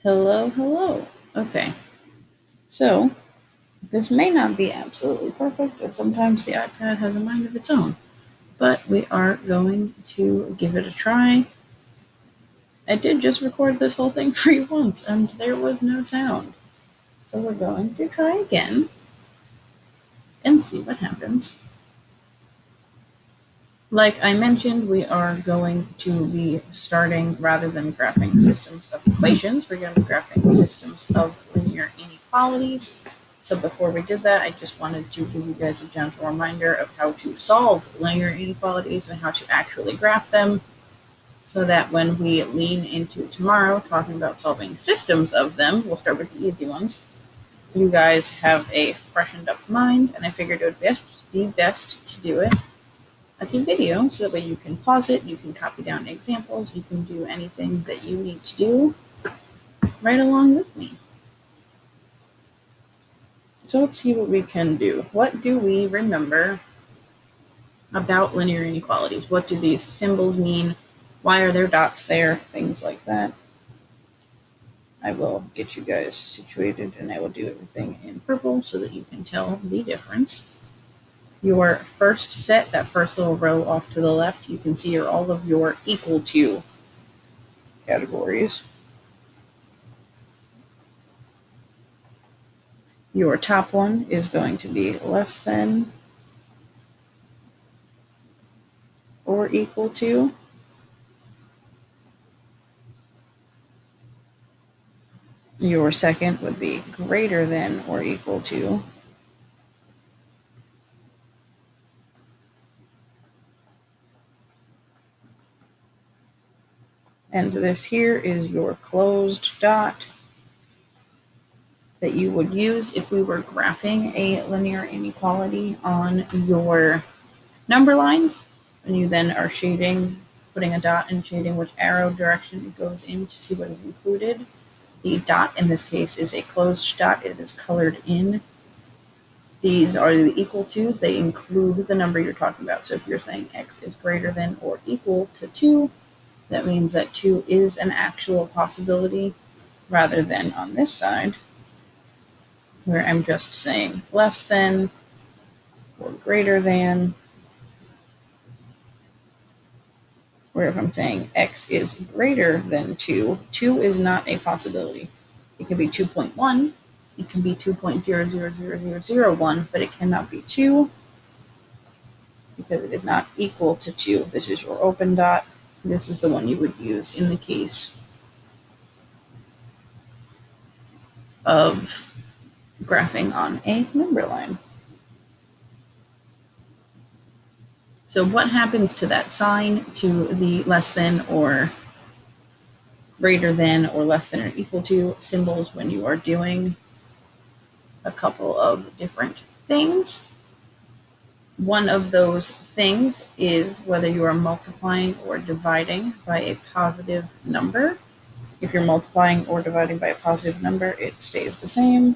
Hello, hello. Okay, so this may not be absolutely perfect, as sometimes the iPad has a mind of its own, but we are going to give it a try. I did just record this whole thing for you once, and there was no sound. So we're going to try again and see what happens. Like I mentioned, we are going to be starting, rather than graphing systems of equations, we're going to be graphing systems of linear inequalities. So before we did that, I just wanted to give you guys a gentle reminder of how to solve linear inequalities and how to actually graph them, so that when we lean into tomorrow talking about solving systems of them, we'll start with the easy ones. You guys have a freshened up mind, and I figured it would be best to do it as a video, so that way you can pause it, you can copy down examples, you can do anything that you need to do right along with me. So let's see what we can do. What do we remember about linear inequalities? What do these symbols mean? Why are there dots there? Things like that. I will get you guys situated, and I will do everything in purple so that you can tell the difference. Your first set, that first little row off to the left, you can see are all of your equal to categories. Your top one is going to be less than or equal to. Your second would be greater than or equal to. And this here is your closed dot that you would use if we were graphing a linear inequality on your number lines. And you then are shading, putting a dot and shading which arrow direction it goes in to see what is included. The dot in this case is a closed dot. It is colored in. These are the equal to's. They include the number you're talking about. So if you're saying x is greater than or equal to 2, that means that 2 is an actual possibility, rather than on this side, where I'm just saying less than or greater than, where if I'm saying x is greater than 2, 2 is not a possibility. It can be 2.1, it can be 2.000001, but it cannot be 2, because it is not equal to 2. This is your open dot. This is the one you would use in the case of graphing on a number line. So what happens to that sign, to the less than or greater than or less than or equal to symbols, when you are doing a couple of different things? One of those things is whether you are multiplying or dividing by a positive number. If you're multiplying or dividing by a positive number, it stays the same.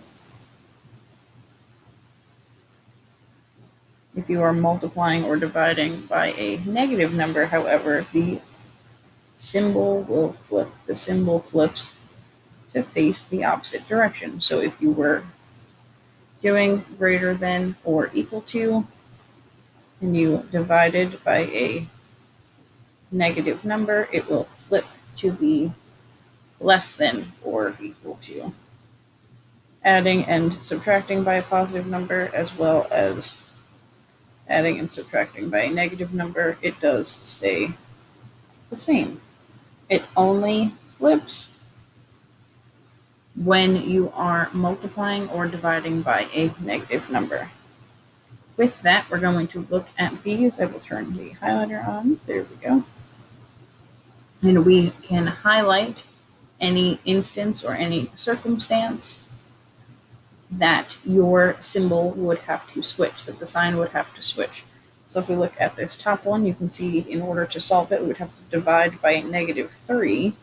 If you are multiplying or dividing by a negative number, however, the symbol will flip. The symbol flips to face the opposite direction. So if you were doing greater than or equal to, and you divided by a negative number, it will flip to be less than or equal to. Adding and subtracting by a positive number, as well as adding and subtracting by a negative number, it does stay the same. It only flips when you are multiplying or dividing by a negative number. With that, we're going to look at these. I will turn the highlighter on. There we go. And we can highlight any instance or any circumstance that your symbol would have to switch, that the sign would have to switch. So if we look at this top one, you can see in order to solve it, we would have to divide by a -3.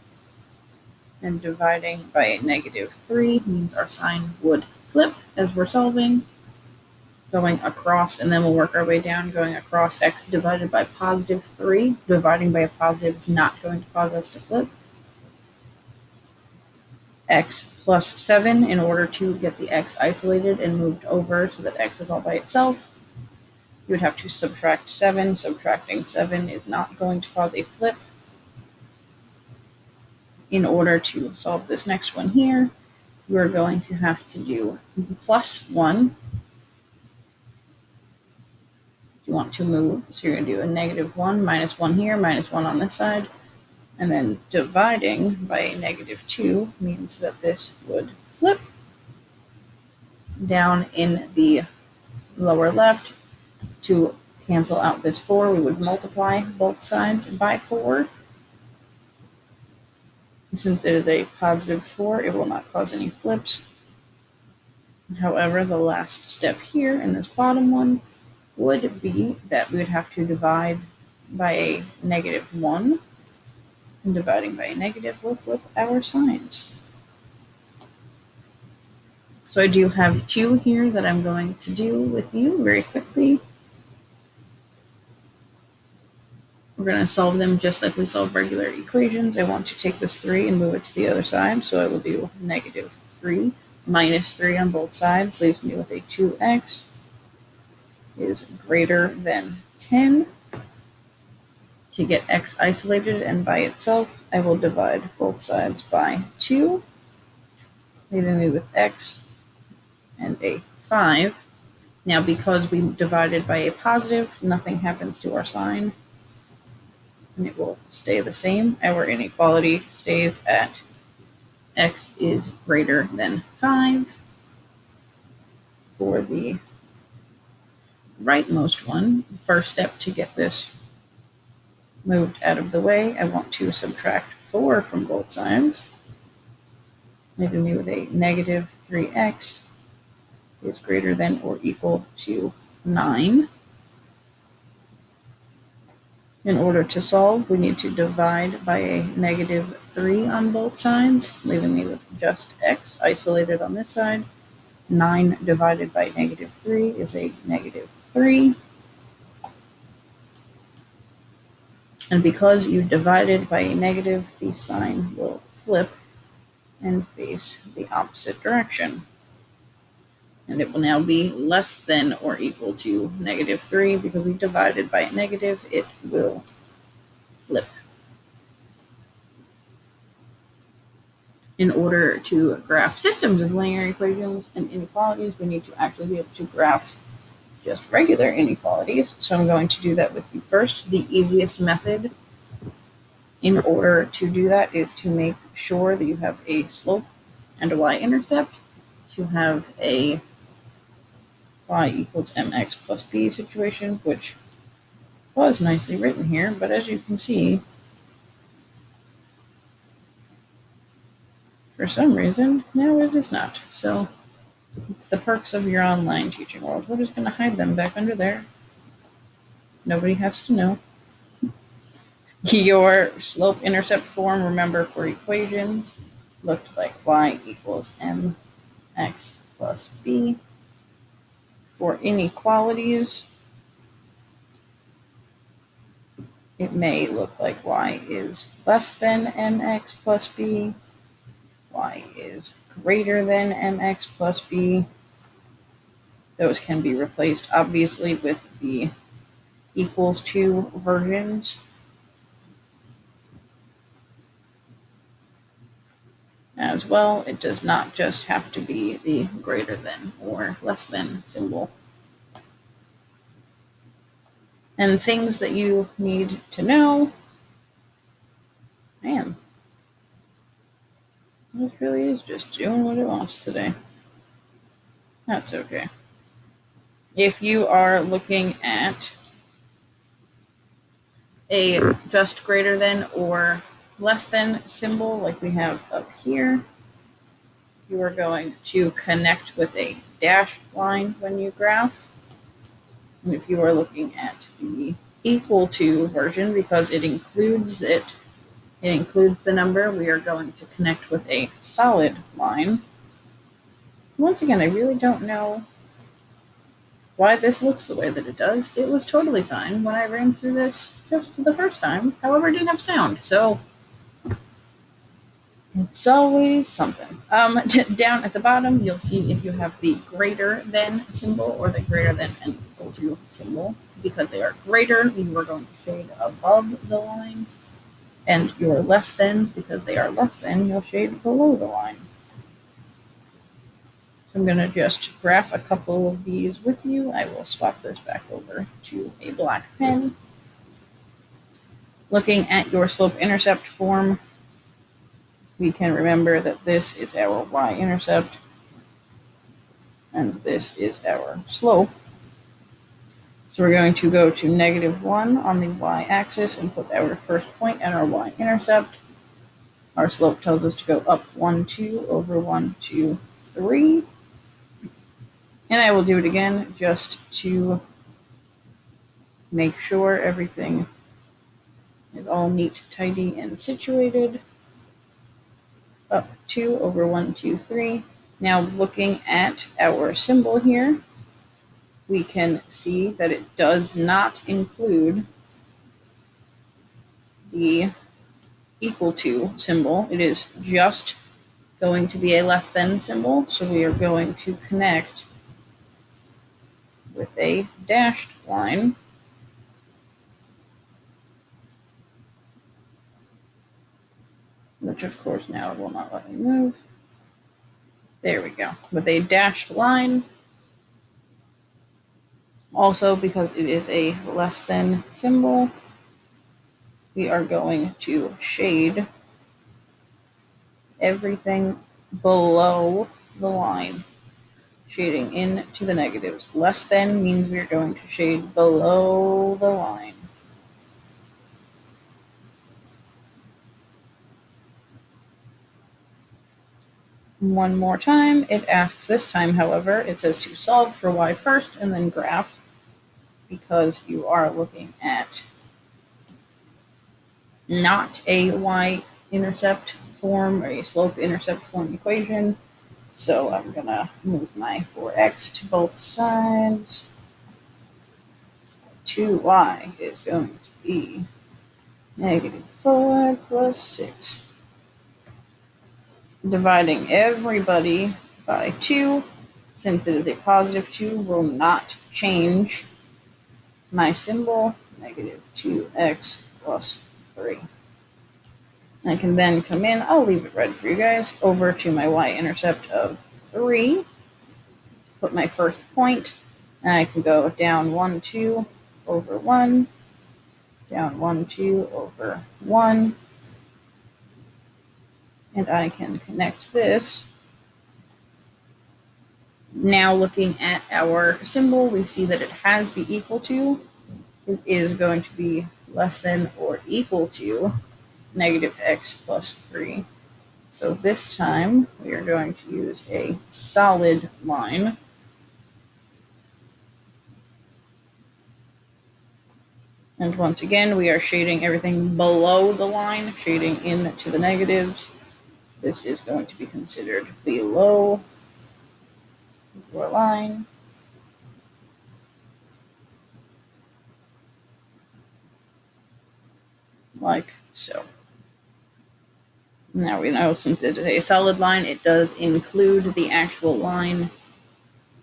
And dividing by a -3 means our sign would flip as we're solving, going across, and then we'll work our way down, going across. X divided by +3. Dividing by a positive is not going to cause us to flip. x plus 7 in order to get the x isolated and moved over so that x is all by itself. You would have to subtract 7. Subtracting 7 is not going to cause a flip. In order to solve this next one here, you are going to have to do plus 1. You want to move, so you're going to do a negative 1, minus 1 here, minus 1 on this side, and then dividing by a negative 2 means that this would flip. Down in the lower left, to cancel out this 4, we would multiply both sides by 4. Since it is a positive 4, it will not cause any flips. However, the last step here in this bottom one would be that we would have to divide by a negative 1. And dividing by a negative will flip our signs. So I do have 2 here that I'm going to do with you very quickly. We're going to solve them just like we solve regular equations. I want to take this 3 and move it to the other side. So I will do negative 3 minus 3 on both sides. Leaves me with a 2x is greater than 10. To get x isolated and by itself, I will divide both sides by 2, leaving me with x and a 5. Now, because we divided by a positive, nothing happens to our sign, and it will stay the same. Our inequality stays at x is greater than 5. For the rightmost one, the first step to get this moved out of the way, I want to subtract 4 from both sides, leaving me with a negative 3x is greater than or equal to 9. In order to solve, we need to divide by a negative 3 on both sides, leaving me with just x isolated on this side. 9 divided by negative 3 is a negative 3. And because you divided by a negative, the sign will flip and face the opposite direction. And it will now be less than or equal to negative 3. Because we divided by a negative, it will flip. In order to graph systems of linear equations and inequalities, we need to actually be able to graph just regular inequalities. So I'm going to do that with you first. The easiest method in order to do that is to make sure that you have a slope and a y-intercept, to have a y equals mx plus b situation, which was nicely written here, but as you can see, for some reason, now it is not. So it's the perks of your online teaching world. We're just going to hide them back under there. Nobody has to know. Your slope-intercept form, remember, for equations, looked like y equals mx plus b. For inequalities, it may look like y is less than mx plus b, y is greater than mx plus b. Those can be replaced, obviously, with the equals to versions. As well, it does not just have to be the greater than or less than symbol. And things that you need to know. Man, this really is just doing what it wants today. That's okay. If you are looking at a just greater than or less than symbol like we have up here, you are going to connect with a dashed line when you graph. And if you are looking at the equal to version, because it includes the number, we are going to connect with a solid line. Once again, I really don't know why this looks the way that it does. It was totally fine when I ran through this just the first time. However, it didn't have sound, so it's always something. Down at the bottom, you'll see if you have the greater than symbol or the greater than and equal to symbol. Because they are greater, you are going to shade above the line. And your less than, because they are less than, you'll shade below the line. So I'm going to just graph a couple of these with you. I will swap this back over to a black pen. Looking at your slope-intercept form, we can remember that this is our y-intercept and this is our slope. So we're going to go to -1 on the y-axis and put our first point at our y-intercept. Our slope tells us to go up 1, 2 over 1, 2, 3. And I will do it again just to make sure everything is all neat, tidy, and situated. Up 2 over 1, 2, 3. Now looking at our symbol here, we can see that it does not include the equal to symbol. It is just going to be a less than symbol. So we are going to connect with a dashed line. Which of course now it will not let me move. There we go. With a dashed line. Also, because it is a less than symbol, we are going to shade everything below the line, shading into the negatives. Less than means we're going to shade below the line. One more time, it asks this time, however, it says to solve for y first and then graph, because you are looking at not a y-intercept form or a slope-intercept form equation. So I'm going to move my 4x to both sides. 2y is going to be -4 plus 6. Dividing everybody by 2, since it is a positive 2, will not change my symbol, -2x plus 3. I can then come in, I'll leave it red for you guys, over to my y-intercept of 3, put my first point, and I can go down 1, 2 over 1, down 1, 2 over 1, and I can connect this. Now looking at our symbol, we see that it has the equal to. It is going to be less than or equal to -x plus 3. So this time we are going to use a solid line. And once again, we are shading everything below the line, shading into the negatives. This is going to be considered below your line. Like so. Now we know since it is a solid line, it does include the actual line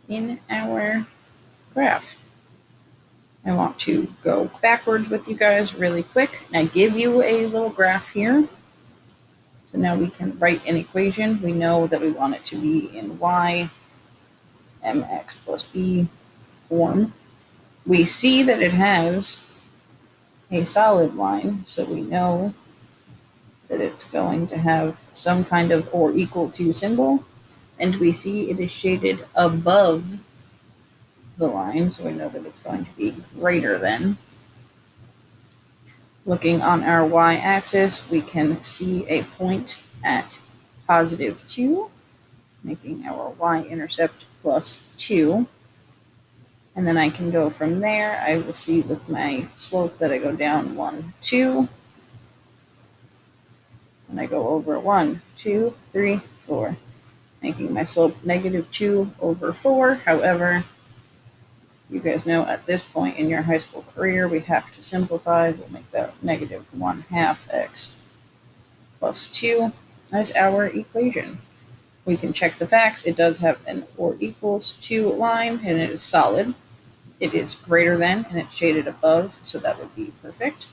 in our graph. I want to go backwards with you guys really quick. And I give you a little graph here. So now we can write an equation. We know that we want it to be in y mx plus b form. We see that it has a solid line, so we know that it's going to have some kind of or equal to symbol, and we see it is shaded above the line, so we know that it's going to be greater than. Looking on our y-axis, we can see a point at +2, making our y-intercept plus 2. And then I can go from there. I will see with my slope that I go down 1, 2. And I go over 1, 2, 3, 4, making my slope -2 over 4. However, you guys know at this point in your high school career, we have to simplify. We'll make that -1/2 x plus 2 as our equation. We can check the facts. It does have an or equals to line, and it is solid. It is greater than, and it's shaded above, so that would be perfect.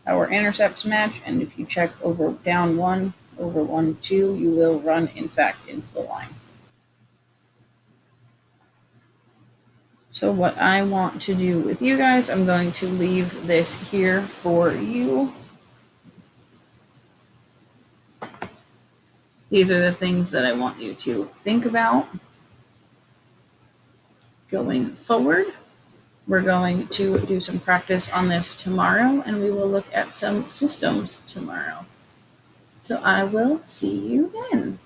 Our intercepts match, and if you check over down 1, over 1, 2, you will run, in fact, into the line. So what I want to do with you guys, I'm going to leave this here for you. These are the things that I want you to think about going forward. We're going to do some practice on this tomorrow, and we will look at some systems tomorrow. So I will see you then.